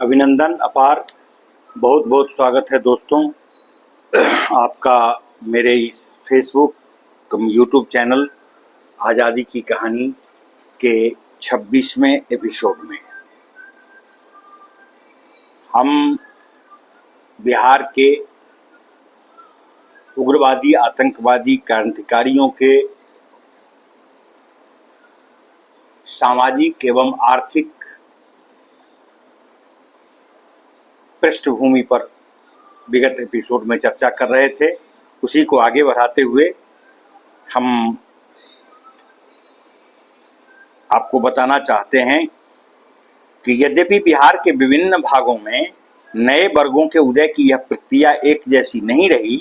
अभिनंदन अपार। बहुत बहुत स्वागत है दोस्तों आपका मेरे इस फेसबुक यूट्यूब चैनल आज़ादी की कहानी के 26वें एपिसोड में। हम बिहार के उग्रवादी आतंकवादी क्रांतिकारियों के सामाजिक एवं आर्थिक पृष्ठभूमि पर विगत एपिसोड में चर्चा कर रहे थे। उसी को आगे बढ़ाते हुए हम आपको बताना चाहते हैं कि यद्यपि बिहार के विभिन्न भागों में नए वर्गों के उदय की यह प्रक्रिया एक जैसी नहीं रही,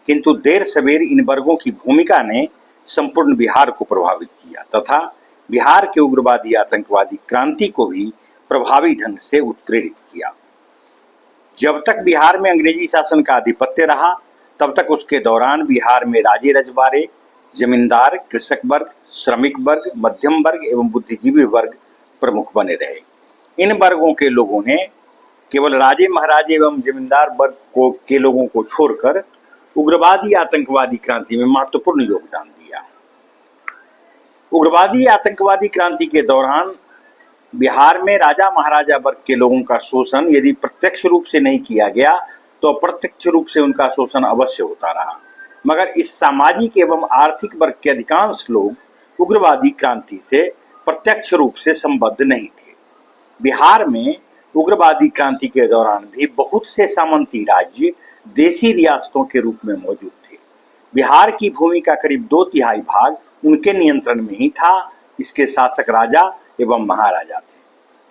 किंतु देर सवेर इन वर्गों की भूमिका ने संपूर्ण बिहार को प्रभावित किया तथा बिहार के उग्रवादी आतंकवादी क्रांति को भी प्रभावी ढंग से उत्प्रेरित किया। जब तक बिहार में अंग्रेजी शासन का आधिपत्य रहा, तब तक उसके दौरान बिहार में राजे रजवाड़े, जमींदार, कृषक वर्ग, श्रमिक वर्ग, मध्यम वर्ग एवं बुद्धिजीवी वर्ग प्रमुख बने रहे। इन वर्गों के लोगों ने केवल राजे महाराजे एवं जमींदार वर्ग के लोगों को छोड़कर उग्रवादी आतंकवादी क्रांति में महत्वपूर्ण योगदान दिया। उग्रवादी आतंकवादी क्रांति के दौरान बिहार में राजा महाराजा वर्ग के लोगों का शोषण यदि प्रत्यक्ष रूप से नहीं किया गया तो अप्रत्यक्ष रूप से उनका शोषण अवश्य होता रहा, मगर इस सामाजिक एवं आर्थिक वर्ग के अधिकांश लोग उग्रवादी क्रांति से प्रत्यक्ष रूप से संबद्ध नहीं थे। बिहार में उग्रवादी क्रांति के दौरान भी बहुत से सामंती राज्य देसी रियासतों के रूप में मौजूद थे। बिहार की भूमि का करीब 2/3 भाग उनके नियंत्रण में ही था। इसके शासक राजा एवं महाराजा थे।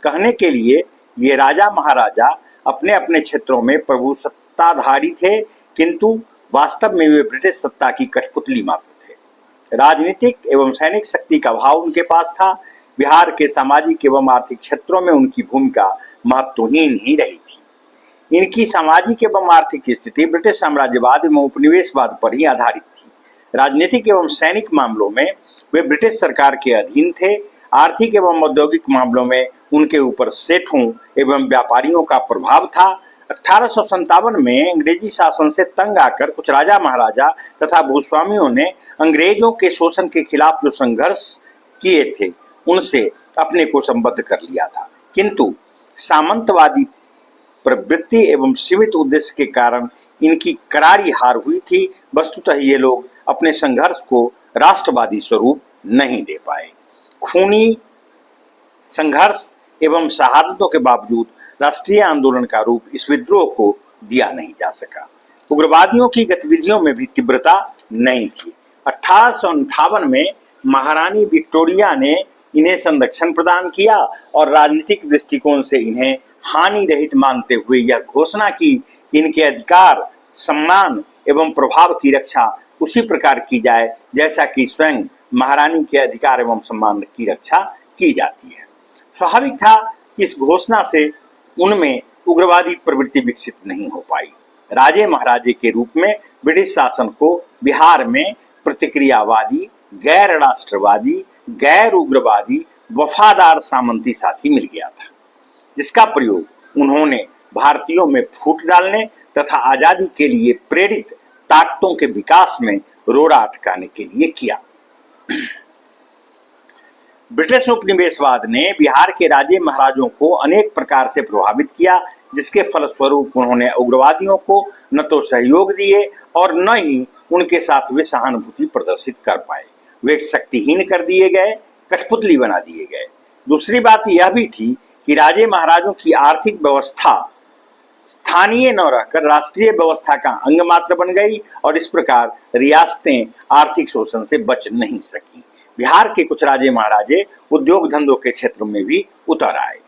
कहने के लिए ये राजा महाराजा अपने अपने क्षेत्रों में प्रभु सत्ताधारी थे, किंतु वास्तव में वे ब्रिटिश सत्ता की कठपुतली मात्र थे। राजनीतिक एवं सैनिक शक्ति का भाव उनके पास था। बिहार के सामाजिक एवं आर्थिक क्षेत्रों में उनकी भूमिका महत्वहीन ही रही थी। इनकी सामाजिक एवं आर्थिक स्थिति ब्रिटिश साम्राज्यवाद एवं उपनिवेशवाद पर ही आधारित थी। राजनीतिक एवं सैनिक मामलों में वे ब्रिटिश सरकार के अधीन थे। आर्थिक एवं औद्योगिक मामलों में उनके ऊपर सेठों एवं व्यापारियों का प्रभाव था। 1857 में अंग्रेजी शासन से तंग आकर कुछ राजा महाराजा तथा भूस्वामियों ने अंग्रेजों के शोषण के खिलाफ जो संघर्ष किए थे उनसे अपने को संबद्ध कर लिया था, किंतु सामंतवादी प्रवृत्ति एवं सीमित उद्देश्य के कारण इनकी करारी हार हुई थी। वस्तुतः ये लोग अपने संघर्ष को राष्ट्रवादी स्वरूप नहीं दे पाए। खूनी संघर्ष एवं शहादतों के बावजूद राष्ट्रीय आंदोलन का रूप इस विद्रोह को दिया नहीं जा सका। उग्रवादियों की गतिविधियों में भी तीव्रता नहीं थी। 1858 में महारानी विक्टोरिया ने इन्हें संरक्षण प्रदान किया और राजनीतिक दृष्टिकोण से इन्हें हानि रहित मानते हुए यह घोषणा की कि इनके अधिकार, सम्मान एवं प्रभाव की रक्षा उसी प्रकार की जाए जैसा कि स्वयं महारानी के अधिकार एवं सम्मान की रक्षा की जाती है। स्वाभाविक था कि इस घोषणा से उनमें उग्रवादी प्रवृत्ति विकसित नहीं हो पाई। राजे महाराजे के रूप में ब्रिटिश शासन को बिहार में प्रतिक्रियावादी, गैर राष्ट्रवादी, गैर उग्रवादी, वफादार सामंती साथी मिल गया था, जिसका प्रयोग उन्होंने भारतीयों में फूट डालने तथा आजादी के लिए प्रेरित ताकतों के विकास में रोड़ा अटकाने के लिए किया। ब्रिटिश उपनिवेशवाद ने बिहार के राजे महाराजों को अनेक प्रकार से प्रभावित किया, जिसके फलस्वरूप उन्होंने उग्रवादियों को न तो सहयोग दिए और न ही उनके साथ वे सहानुभूति प्रदर्शित कर पाए। वे शक्तिहीन कर दिए गए, कठपुतली बना दिए गए। दूसरी बात यह भी थी कि राजे महाराजों की आर्थिक व्यवस्था स्थानीय न रहकर राष्ट्रीय व्यवस्था का अंग मात्र बन गई और इस प्रकार रियासतें आर्थिक शोषण से बच नहीं सकी। बिहार के कुछ राजे महाराजे उद्योग धंधों के क्षेत्र में भी उतर आए।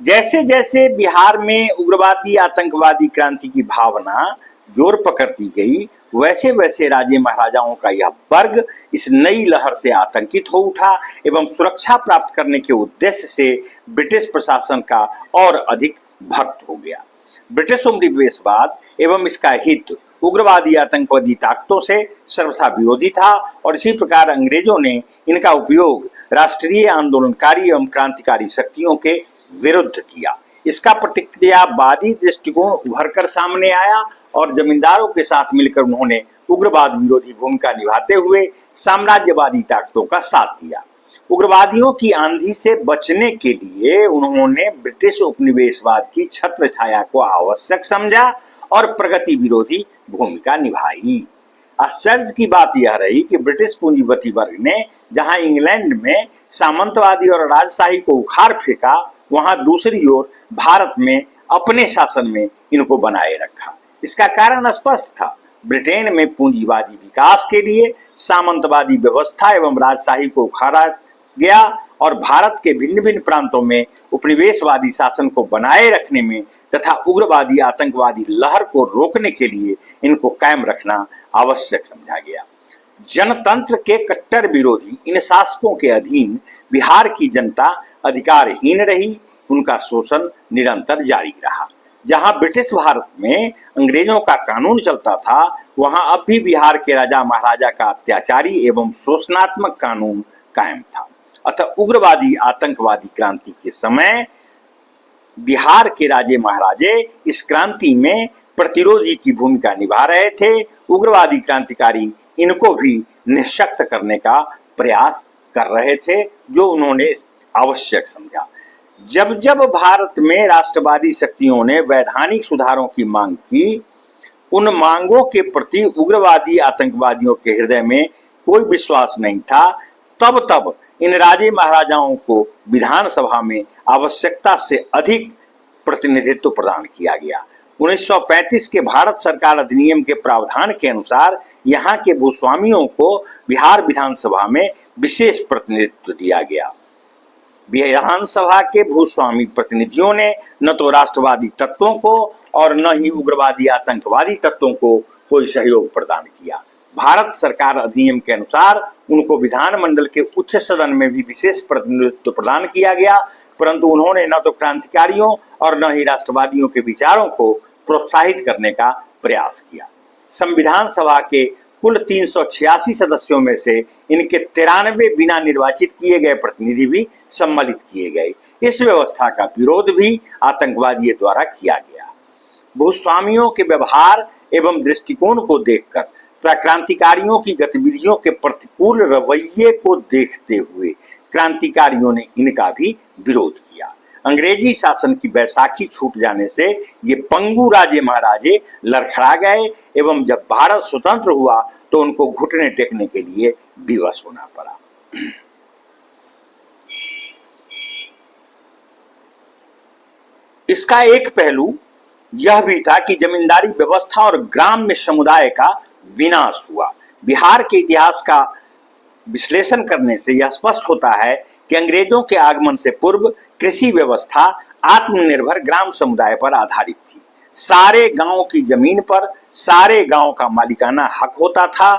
जैसे जैसे बिहार में उग्रवादी आतंकवादी क्रांति की भावना जोर पकड़ती गई, वैसे वैसे राजे महाराजाओं का यह वर्ग इस नई लहर से आतंकित हो उठा एवं सुरक्षा प्राप्त करने के उद्देश्य से ब्रिटिश प्रशासन का और अधिक भक्त हो गया। ब्रिटिश उपनिवेशवाद एवं इसका हित उग्रवादी आतंकवादी ताकतों से सर्वथा विरोधी था और इसी प्रकार अंग्रेजों ने इनका उपयोग राष्ट्रीय आंदोलनकारी एवं क्रांतिकारी शक्तियों के विरुद्ध किया। इसका प्रतिक्रियावादी दृष्टिकोण उभरकर सामने आया और जमींदारों के साथ मिलकर उन्होंने उग्रवाद विरोधी भूमिका निभाते हुए साम्राज्यवादी ताकतों का साथ दिया। उग्रवादियों की आंधी से बचने के लिए उन्होंने ब्रिटिश उपनिवेशवाद की छत्र छाया को आवश्यक समझा और प्रगति विरोधी भूमिका निभाई। आश्चर्य की बात यह रही कि ब्रिटिश पूंजीपति वर्ग ने जहां इंग्लैंड में सामंतवादी और राजशाही को उखाड़ फेंका, वहां दूसरी ओर भारत में अपने शासन में इनको बनाए रखा। इसका कारण स्पष्ट था। ब्रिटेन में पूंजीवादी विकास के लिए सामंतवादी व्यवस्था एवं राजशाही को उखाड़ा गया और भारत के भिन्न भिन्न प्रांतों में उपनिवेशवादी शासन को बनाए रखने में तथा उग्रवादी आतंकवादी लहर को रोकने के लिए इनको कायम रखना आवश्यक समझा गया। जनतंत्र के कट्टर विरोधी इन शासकों के अधीन बिहार की जनता अधिकारहीन रही, उनका शोषण निरंतर जारी रहा। जहां ब्रिटिश भारत में अंग्रेजों का कानून चलता था, वहां अब भी बिहार के राजा महाराजा का अत्याचारी एवं शोषणात्मक कानून कायम था। अतः उग्रवादी आतंकवादी क्रांति के समय बिहार के राजे महाराजे इस क्रांति में प्रतिरोधी की भूमिका निभा रहे थे। उग्रवादी क्रांतिकारी इनको भी निःशक्त करने का प्रयास कर रहे थे, जो उन्होंने आवश्यक समझा। जब जब भारत में राष्ट्रवादी शक्तियों ने वैधानिक सुधारों की मांग की, उन मांगों के प्रति उग्रवादी आतंकवादियों के हृदय में कोई विश्वास नहीं था। तब तब इन राजे महाराजाओं को विधानसभा में आवश्यकता से अधिक प्रतिनिधित्व प्रदान किया गया। 1935 के भारत सरकार अधिनियम के प्रावधान के अनुसार यहाँ के भूस्वामियों को बिहार विधानसभा में विशेष प्रतिनिधित्व दिया गया। विधानसभा के भूस्वामी प्रतिनिधियों ने न तो राष्ट्रवादी तत्वों को और न ही उग्रवादी आतंकवादी तत्वों को कोई सहयोग प्रदान किया। भारत सरकार अधिनियम के अनुसार उनको विधानमंडल के उच्च सदन में भी विशेष प्रतिनिधित्व प्रदान किया गया, परंतु उन्होंने न तो क्रांतिकारियों और न ही राष्ट्रवादियों के विचारों को प्रोत्साहित करने का प्रयास किया। संविधान सभा के कुल 386 सदस्यों में से इनके 93 बिना निर्वाचित किए गए प्रतिनिधि भी सम्मिलित किए गए। इस व्यवस्था का विरोध भी आतंकवादियों द्वारा किया गया। भूस्वामियों के व्यवहार एवं दृष्टिकोण को देखकर तथा क्रांतिकारियों की गतिविधियों के प्रतिकूल रवैये को देखते हुए क्रांतिकारियों ने इनका भी विरोध किया। अंग्रेजी शासन की बैसाखी छूट जाने से ये पंगु राजे महाराजे लड़खड़ा गए एवं जब भारत स्वतंत्र हुआ तो उनको घुटने टेकने के लिए विवश होना पड़ा। इसका एक पहलू यह भी था कि जमींदारी व्यवस्था और ग्राम्य समुदाय का विनाश हुआ। बिहार के इतिहास का विश्लेषण करने से यह स्पष्ट होता है कि अंग्रेजों के आगमन से पूर्व कृषि व्यवस्था आत्मनिर्भर ग्राम समुदाय पर आधारित थी। सारे गांव की जमीन पर सारे गांव का मालिकाना हक होता था।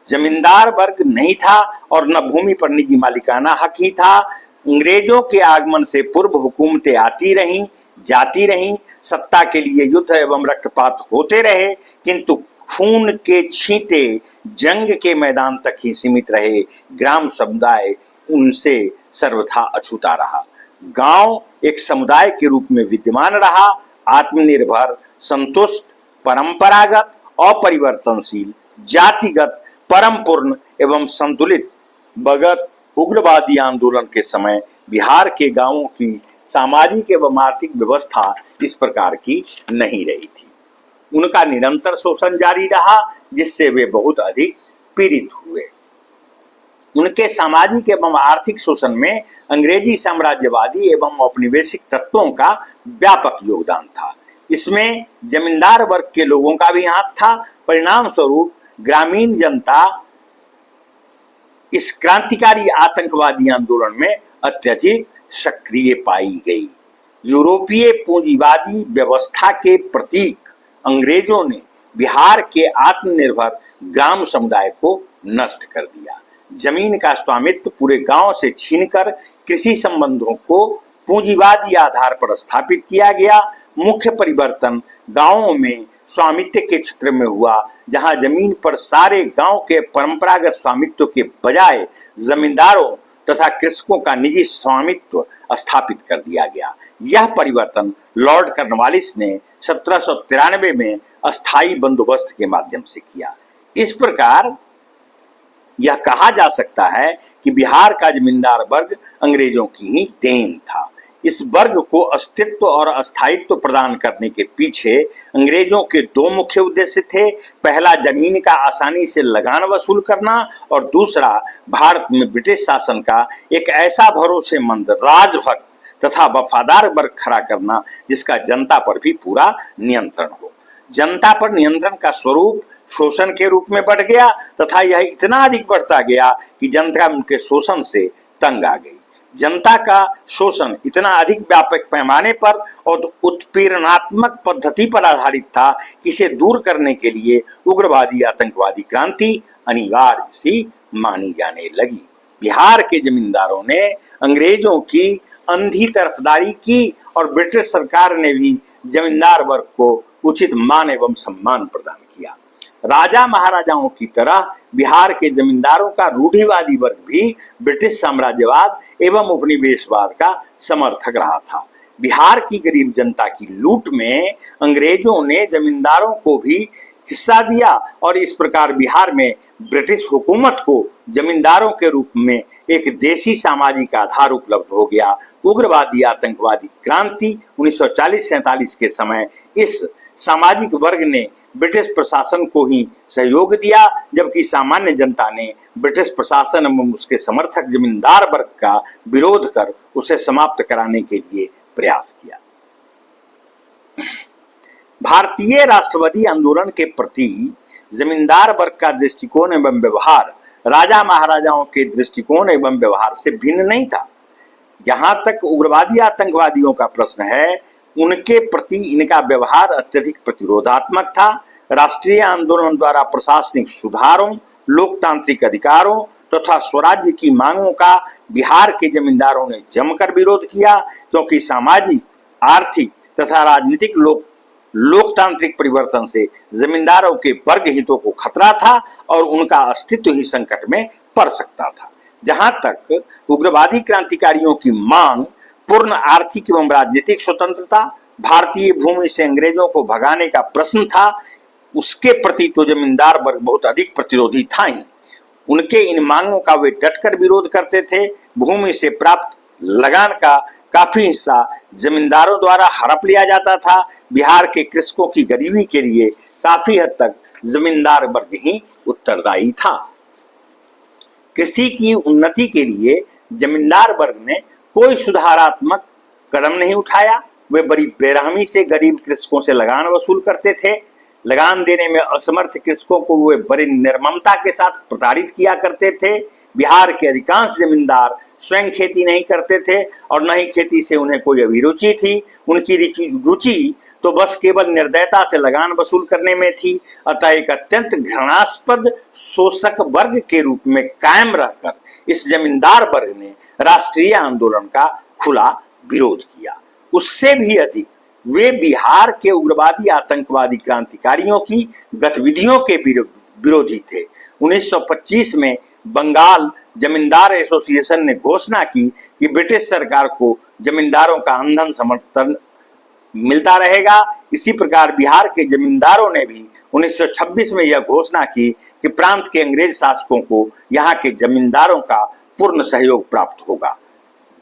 जमींदार वर्ग नहीं था और न भूमि पर निजी मालिकाना हक ही था। अंग्रेजों के आगमन से पूर्व हुकूमतें आती रहीं, जाती रहीं, सत्ता के लिए युद्ध एवं रक्तपात होते रहे, किंतु खून के छींटे जंग के मैदान तक ही सीमित रहे। ग्राम समुदाय उनसे सर्वथा अछूता रहा। गांव एक समुदाय के रूप में विद्यमान रहा, आत्मनिर्भर, संतुष्ट, परंपरागत, अपरिवर्तनशील, जातिगत, परमपूर्ण एवं संतुलित। बगैर उग्रवादी आंदोलन के समय बिहार के गांवों की सामाजिक एवं आर्थिक व्यवस्था इस प्रकार की नहीं रही थी। उनका निरंतर शोषण जारी रहा, जिससे वे बहुत अधिक पीड़ित हुए। उनके सामाजिक एवं आर्थिक शोषण में अंग्रेजी साम्राज्यवादी एवं औपनिवेशिक तत्वों का व्यापक योगदान था। इसमें जमींदार वर्ग के लोगों का भी हाथ था। परिणाम स्वरूप ग्रामीण जनता इस क्रांतिकारी आतंकवादी आंदोलन में अत्यधिक सक्रिय पाई गई। यूरोपीय पूंजीवादी व्यवस्था के प्रतीक अंग्रेजों ने बिहार के आत्मनिर्भर ग्राम समुदाय को नष्ट कर दिया। जमीन का स्वामित्व पूरे गांव से छीनकर कृषि संबंधों को पूंजीवादी आधार पर स्थापित किया गया। मुख्य परिवर्तन गांवों में स्वामित्व के क्षेत्र में हुआ, जहां जमीन पर सारे गांव के परंपरागत स्वामित्व के बजाय जमींदारों तथा कृषकों का निजी स्वामित्व स्थापित कर दिया गया। यह परिवर्तन लॉर्ड कर्नवालिस ने 1793 में अस्थायी बंदोबस्त के माध्यम से किया। इस प्रकार यह कहा जा सकता है कि बिहार का जमींदार वर्ग अंग्रेजों की ही देन था। इस वर्ग को अस्तित्व और अस्थायित्व प्रदान करने के पीछे अंग्रेजों के दो मुख्य उद्देश्य थे। पहला, जमीन का आसानी से लगान वसूल करना, और दूसरा, भारत में ब्रिटिश शासन का एक ऐसा भरोसेमंद, राजभक्त तथा वफादार वर्ग खड़ा करना जिसका जनता पर भी पूरा नियंत्रण हो। जनता पर नियंत्रण का स्वरूप शोषण के रूप में बढ़ गया तथा यह इतना अधिक बढ़ता गया कि जनता उनके शोषण से तंग आ गई। जनता का शोषण इतना अधिक व्यापक पैमाने पर और उत्पीड़नात्मक पद्धति पर आधारित था कि इसे दूर करने के लिए उग्रवादी आतंकवादी क्रांति अनिवार्य सी मानी जाने लगी। बिहार के जमींदारों ने अंग्रेजों की अंधी तरफदारी की और ब्रिटिश सरकार ने भी जमींदार वर्ग को उचित मान एवं सम्मान प्रदान किया। राजा महाराजाओं की तरह बिहार के जमींदारों का रूढ़िवादी वर्ग भी ब्रिटिश साम्राज्यवाद एवं उपनिवेशवाद का समर्थक रहा था। बिहार की गरीब जनता की लूट में अंग्रेजों ने जमींदारों को भी हिस्सा दिया और इस प्रकार बिहार में ब्रिटिश हुकूमत को जमींदारों के रूप में एक देशी सामाजिक आधार उपलब्ध हो गया। उग्रवादी आतंकवादी क्रांति 1940-47 के समय इस सामाजिक वर्ग ने ब्रिटिश प्रशासन को ही सहयोग दिया, जबकि सामान्य जनता ने ब्रिटिश प्रशासन एवं उसके समर्थक जमींदार वर्ग का विरोध कर उसे समाप्त कराने के लिए प्रयास किया। भारतीय राष्ट्रवादी आंदोलन के प्रति जमींदार वर्ग का दृष्टिकोण एवं व्यवहार राजा महाराजाओं के दृष्टिकोण एवं व्यवहार से भिन्न नहीं था। जहां तक उग्रवादी आतंकवादियों का प्रश्न है, उनके प्रति इनका व्यवहार अत्यधिक प्रतिरोधात्मक था। राष्ट्रीय आंदोलन द्वारा प्रशासनिक सुधारों, लोकतांत्रिक अधिकारों तथा स्वराज्य की मांगों का बिहार के जमींदारों ने जमकर विरोध किया, क्योंकि सामाजिक, आर्थिक तथा राजनीतिक लोकतांत्रिक परिवर्तन से जमींदारों के वर्ग हितों को खतरा था और उनका अस्तित्व ही संकट में पड़ सकता था। जहां तक उग्रवादी क्रांतिकारियों की मांग पूर्ण आर्थिक एवं राजनीतिक स्वतंत्रता, भारतीय भूमि से अंग्रेजों को भगाने का प्रश्न था, उसके प्रति तो जमींदार वर्ग बहुत अधिक प्रतिरोधी था ही। उनके इन मांगों का वे डटकर विरोध करते थे। भूमि से प्राप्त लगान का काफी हिस्सा जमींदारों द्वारा हड़प लिया जाता था। बिहार के कृषकों की गरीबी के लिए काफी हद तक जमींदार वर्ग ही उत्तरदायी था। कृषि की उन्नति के लिए जमींदार वर्ग ने कोई सुधारात्मक कदम नहीं उठाया। वे बड़ी बेरहमी से गरीब कृषकों से लगान वसूल करते थे। लगान देने में असमर्थ कृषकों को वे बड़ी निर्ममता के साथ प्रताड़ित किया करते थे। बिहार के अधिकांश जमींदार स्वयं खेती नहीं करते थे और न ही खेती से उन्हें कोई अभिरुचि थी। उनकी रुचि तो बस केवल निर्दयता से लगान वसूल करने में थी। अतः एक अत्यंत घृणास्पद शोषक वर्ग के रूप में कायम रहकर इस जमींदार वर्ग ने राष्ट्रीय आंदोलन का खुला विरोध किया। उससे भी अधिक वे बिहार के उग्रवादी आतंकवादी क्रांतिकारियों की गतिविधियों के विरोधी थे। 1925 में बंगाल जमींदार एसोसिएशन ने घोषणा की कि ब्रिटिश सरकार को जमींदारों का अंधन समर्थन मिलता रहेगा। इसी प्रकार बिहार के जमींदारों ने भी 1926 में यह घोषणा की कि प्रांत के अंग्रेज शासकों को यहाँ के जमींदारों का पूर्ण सहयोग प्राप्त होगा।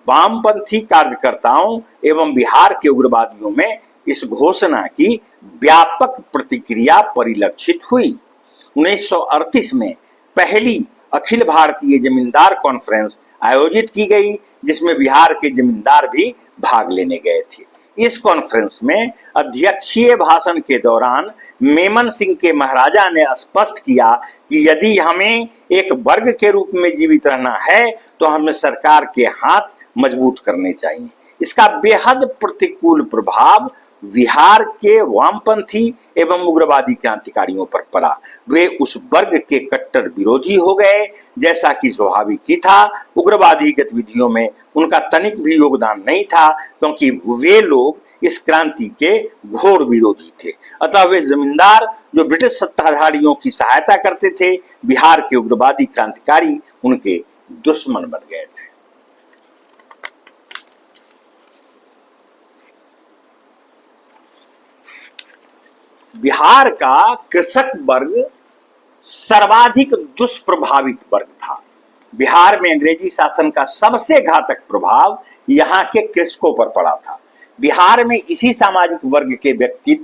वामपंथी कार्यकर्ताओं एवं बिहार के उग्रवादियों में इस घोषणा की व्यापक प्रतिक्रिया परिलक्षित हुई। 1938 में पहली अखिल भारतीय जमींदार कॉन्फ्रेंस आयोजित की गई, जिसमें बिहार के जमींदार भी भाग लेने गए थे। इस कॉन्फ्रेंस में अध्यक्षीय भाषण के दौरान मेमन सिंह के महाराजा ने स्पष्ट किया कि यदि हमें एक वर्ग के रूप में जीवित रहना है तो हमें सरकार के हाथ मजबूत करने चाहिए। इसका बेहद प्रतिकूल प्रभाव बिहार के वामपंथी एवं उग्रवादी क्रांतिकारियों पर पड़ा। वे उस वर्ग के कट्टर विरोधी हो गए, जैसा कि स्वाभाविक ही था। उग्रवादी गतिविधियों में उनका तनिक भी योगदान नहीं था, क्योंकि वे लोग इस क्रांति के घोर विरोधी थे। अतः वे जमींदार जो ब्रिटिश सत्ताधारियों की सहायता करते थे, बिहार के उग्रवादी क्रांतिकारी उनके दुश्मन बन गए थे। बिहार का कृषक वर्ग सर्वाधिक दुष्प्रभावित वर्ग था। बिहार में अंग्रेजी शासन का सबसे घातक प्रभाव यहाँ के कृषकों पर पड़ा था। बिहार में इसी सामाजिक वर्ग के व्यक्ति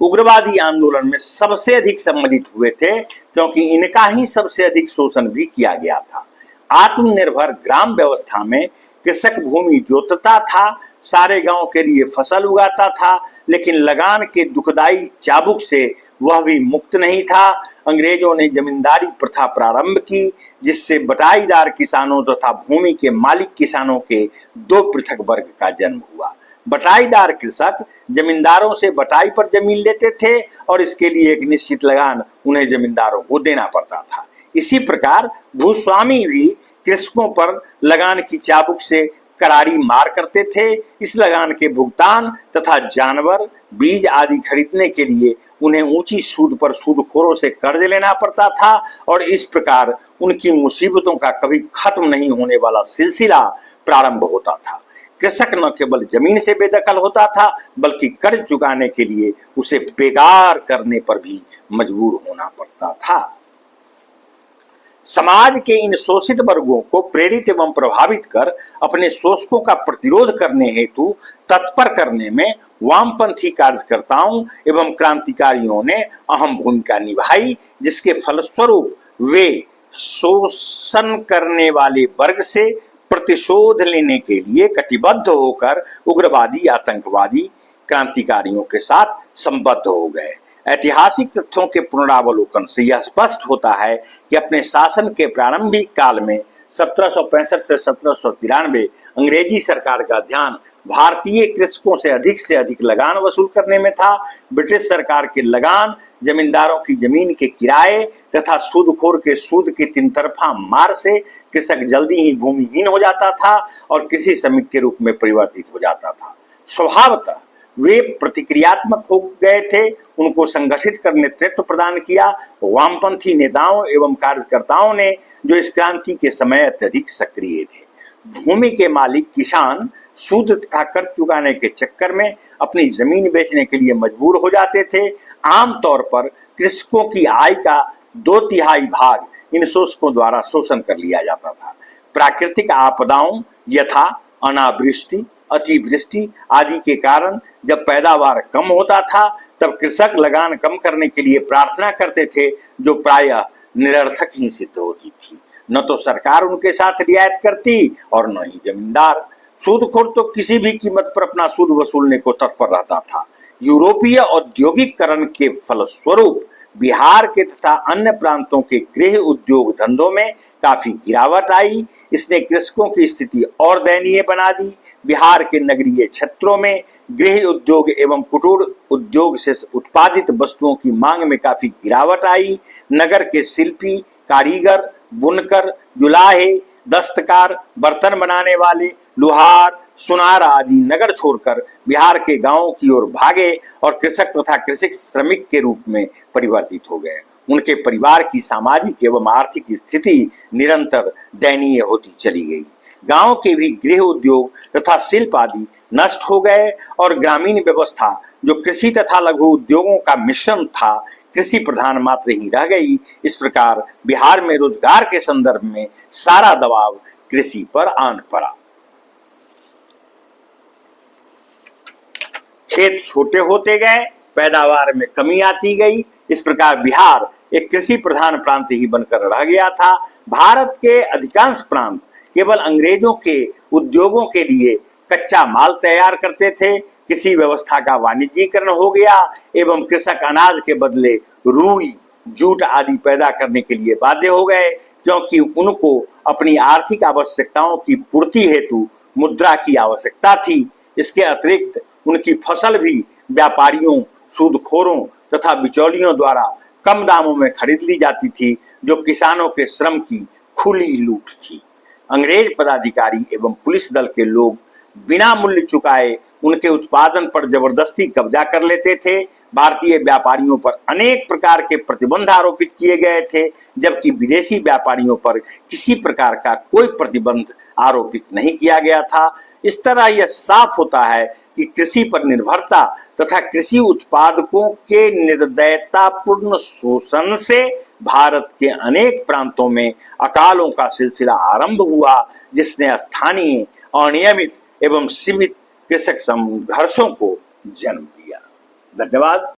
उग्रवादी आंदोलन में सबसे अधिक सम्मिलित हुए थे, क्योंकि इनका ही सबसे अधिक शोषण भी किया गया था। आत्मनिर्भर ग्राम व्यवस्था में कृषक भूमि जोतता था, सारे गांव के लिए फसल उगाता था, लेकिन लगान के दुखदाई चाबुक से वह भी मुक्त नहीं था। अंग्रेजों ने जमींदारी प्रथा प्रारंभ की, जिससे बटाईदार किसानों तथा भूमि के मालिक किसानों के दो पृथक वर्ग का जन्म हुआ। बटाईदार कृषक जमींदारों से बटाई पर जमीन लेते थे और इसके लिए एक निश्चित लगान उन्हें जमींदारों को देना पड़ता था। इसी प्रकार भूस्वामी भी कृषकों पर लगान की चाबुक से करारी मार करते थे। इस लगान के भुगतान तथा जानवर, बीज आदि खरीदने के लिए उन्हें ऊंची सूद पर सूदखोरों से कर्ज लेना पड़ता था और इस प्रकार उनकी मुसीबतों का कभी खत्म नहीं होने वाला सिलसिला प्रारंभ होता था। कृषक न केवल जमीन से बेदखल होता था, बल्कि कर्ज चुकाने के लिए उसे बेगार करने पर भी मजबूर होना पड़ता था। समाज के इन शोषित वर्गों को प्रेरित एवं प्रभावित कर अपने शोषकों का प्रतिरोध करने हेतु तत्पर करने में वामपंथी कार्यकर्ताओं एवं क्रांतिकारियों ने अहम भूमिका निभाई, जिसके फलस्वरूप वे शोषण करने वाले वर्ग से प्रतिशोध लेने के लिए कटिबद्ध होकर उग्रवादी आतंकवादी क्रांतिकारियों के साथ संबद्ध हो गए। ऐतिहासिक तथ्यों के पुनरावलोकन से यह स्पष्ट होता है कि अपने शासन के प्रारंभिक काल में 1765 से 1793 अंग्रेजी सरकार का ध्यान भारतीय कृषकों से अधिक लगान वसूल करने में था। ब्रिटिश सरकार के लगान, जमींदारों की जमीन के किराए तथा सूदखोर के सूद की तीन तरफा मार से कृषक जल्दी ही भूमिहीन हो जाता था और कृषि श्रमिक के रूप में परिवर्तित हो जाता था। स्वभावतः वे प्रतिक्रियात्मक हो गए थे। उनको संगठित कर नेतृत्व प्रदान किया वामपंथी नेताओं एवं कार्यकर्ताओं ने, जो इस क्रांति के समय अत्यधिक सक्रिय थे। भूमि के मालिक किसान सूद तथा कर चुकाने के चक्कर में अपनी जमीन बेचने के लिए मजबूर हो जाते थे। आमतौर पर कृषकों की आय का 2/3 भाग इन शोषकों द्वारा शोषण कर लिया जाता था। प्राकृतिक आपदाओं यथा अनावृष्टि, अतिवृष्टि आदि के कारण जब पैदावार कम होता था, तब कृषक लगान कम करने के लिए प्रार्थना करते थे, जो प्रायः निरर्थक ही सिद्ध होती थी। न तो सरकार उनके साथ रियायत करती और न ही जमींदार। सूदखोर तो किसी भी कीमत पर अपना सूद वसूलने को तत्पर रहता था। यूरोपीय औद्योगिकरण के फलस्वरूप बिहार के तथा अन्य प्रांतों के गृह उद्योग धंधों में काफी गिरावट आई। इसने कृषकों की स्थिति और दयनीय बना दी। बिहार के नगरीय क्षेत्रों में गृह उद्योग एवं कुटीर उद्योग से उत्पादित वस्तुओं की मांग में काफी गिरावट आई। नगर के शिल्पी, कारीगर, बुनकर, जुलाहे, दस्तकार, बर्तन बनाने वाले, लुहार, सुनार आदि नगर छोड़कर बिहार के गांवों की ओर भागे और कृषक तथा कृषि श्रमिक के रूप में परिवर्तित हो गए। उनके परिवार की सामाजिक एवं आर्थिक स्थिति निरंतर दयनीय होती चली गई। गांव के भी गृह उद्योग तथा शिल्प आदि नष्ट हो गए और ग्रामीण व्यवस्था, जो कृषि तथा लघु उद्योगों का मिश्रण था, कृषि प्रधान मात्र ही रह गई। इस प्रकार बिहार में रोजगार के संदर्भ में सारा दबाव कृषि पर आन पड़ा। खेत छोटे होते गए, पैदावार में कमी आती गई। इस प्रकार बिहार एक कृषि प्रधान प्रांत ही बनकर रह गया था। भारत के अधिकांश प्रांत केवल अंग्रेजों के उद्योगों के लिए कच्चा माल तैयार करते थे। कृषि व्यवस्था का वाणिज्यीकरण हो गया एवं कृषक अनाज के बदले रुई, जूट आदि पैदा करने के लिए बाध्य हो गए, क्योंकि उनको अपनी आर्थिक आवश्यकताओं की पूर्ति हेतु मुद्रा की आवश्यकता थी। इसके अतिरिक्त उनकी फसल भी व्यापारियों, सूदखोरों तथा बिचौलियों द्वारा कम दामों में खरीद ली जाती थी, जो किसानों के श्रम की खुली लूट थी। अंग्रेज पदाधिकारी एवं पुलिस दल के लोग बिना मूल्य चुकाए उनके उत्पादन पर जबरदस्ती कब्जा कर लेते थे। भारतीय व्यापारियों पर अनेक प्रकार के प्रतिबंध आरोपित किए गए थे, जबकि विदेशी व्यापारियों पर किसी प्रकार का कोई प्रतिबंध आरोपित नहीं किया गया था। इस तरह यह साफ होता है कि कृषि पर निर्भरता तथा कृषि उत्पादकों के निर्दयतापूर्ण शोषण से भारत के अनेक प्रांतों में अकालों का सिलसिला आरंभ हुआ, जिसने स्थानीय, अनियमित एवं सीमित कृषक संघर्षों को जन्म दिया। धन्यवाद।